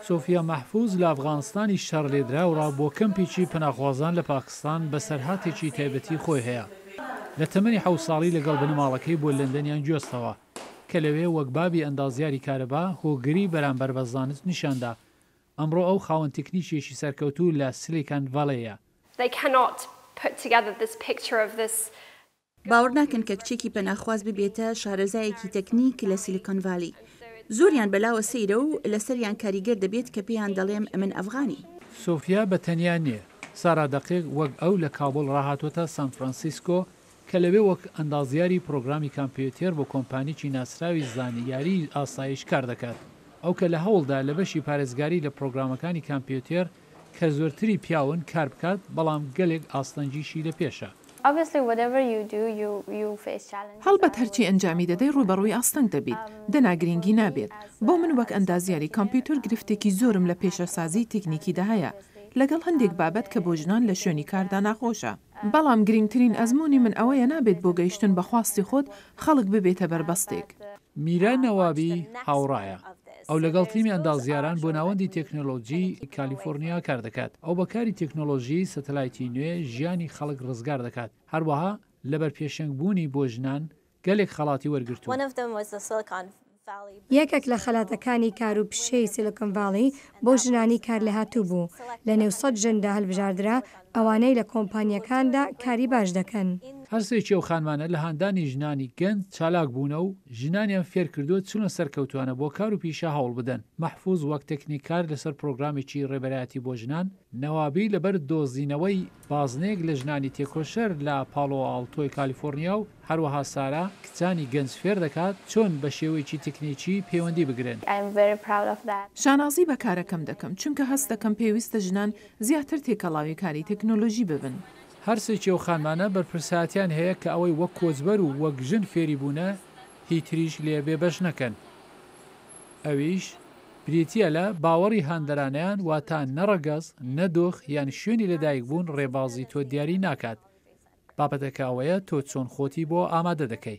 سۆفیا مەحفوظ لە ئەفغانستانی شەڕ لێدراوڕا بۆ کەمپێکی پەناخوازان لە پاکستان بە سەرهاتێکی تایبەتی خۆی هەیە. لە تەمەنی 7 ساڵی لەگەڵ بنەماڵەکەی بۆ لەندەنیان گوێستەوە کە لەوێ وەک بابی ئەندازیاری کارەبا هۆگری بەرامبەر بە زانست نیشاندا. ئەمڕۆ ئەو خاوەن تکنیکیێکی سەرکەوتوو لە سیلیکان ڤاڵیە. باوەڕ ناکەن کە کچێکی پەناخواز ببێتە شارەزایەکی تەکنیک لە سیلیکۆن ڤالی. زۆریان بەلاوە سەیرە و لەسەریان کاریگەر دەبێت کە پێیان دەڵێم ئەمن ئەفغانی. سۆفیا بەتەنیا نییە. سارا دەقیق وەک ئەو لە کابڵ ڕاهاتوەتە سان فرانسیسکۆ کە لەوێ وەک ئەندازیاری پرۆگرامی کامپیوتێر بۆ کۆمپانیی ناسراوی زانیاری ئاسایش کار دەکات. ئەو کە لە هەوڵدا لە بەشی پارێزگاری لە پرۆگرامەکانی کامپیوتێر کە زۆرتری پیاون کار بکات بەڵام گەلێک ئاستەنجیشی لە پێشە. هەڵبەت هەرچی ئەنجامی دەدەی ڕوبەڕووی ئاستەنگ دەبیت دەناگرنگی نابێت. بۆ من وەک ئەندازیاری کامپیوتەر گرفتێکی زۆرم لە پێشەسازی تکنیکیدا هەیە لەگەڵ هەندێک بابەت کە بۆ ژنان لە شوێنی کاردا ناخۆشە. بەڵام گرنگترین ئەزمموی من ئەوەیە نابێت بۆ گەیشتن بە خواستی خۆت خەڵک ببێتە بەربەستێک. میرا نەوابی هاوڕایە. ئەو لەگەڵ تیمی ئەندازیاران بۆ ناوەندی تەکنۆلۆژی کالیفۆرنیا کار دەکات. ئەو بەکاری تەکنۆلۆژی سەتەلایتی نوێ ژیانی خەڵک ڕزگار دەکات. هەروەها لەبەر پێشەنگبوونی بۆ ژنان گەلێک خەڵاتی وەرگرتووە. یەکێک لە خەلاتەکانی کار و پشەی سیلیکۆن ڤاڵی بۆ ژنانی کار لە هاتوو بوو. لە 900 ژندا هەڵبژاردرا ئەوانەی لە کۆمپانیەکاندا کاری باش دەکەن. هەرسێکی ئەو خانمانە لە هاندانی ژنانی گەنج چالاک بوونە و ژنانیان فێر کردووە چونە سەرکەوتوانە بۆ کار و پیشە هەوڵ بدەن. مەحفوظ وەک تەکنیکار لەسەر پرۆگرامێکی ڕێبەرایەتی بۆ ژنان نەوابی لەبەر دۆزینەوەی بازنێک لە ژنانی تێکۆشەر لە پاڵۆ ئاڵتۆی کالیفۆرنیا و هەروەها سارا کچانی گەنج فێر دەکات چۆن بە شێوەیەکی تکنیکی پەیوەندی بگرن. شانازی بە کارەکەم دەکەم چونکە هەست دەکەم پێویستە ژنان زیاتر تێکەڵاوی کاری تەکنۆلۆژی ببن. هەرسێکی ئەو خانمانە بەرپرساتیان هەیە کە ئەوەی وەک کۆچبەر و وەک ژن فێری بوونە هیتریش لێ بێبەش نەکەن. ئەویش بریتیە لە باوەڕی هاندەرانیان واتە نەڕەگەز نەدۆخ یان شوێنی لەدایک بوون ڕێبازی تۆ دیاری ناکات. بابەتەکە ئەوەیە تۆ چۆن خۆتی بۆ ئامادە دەکەی.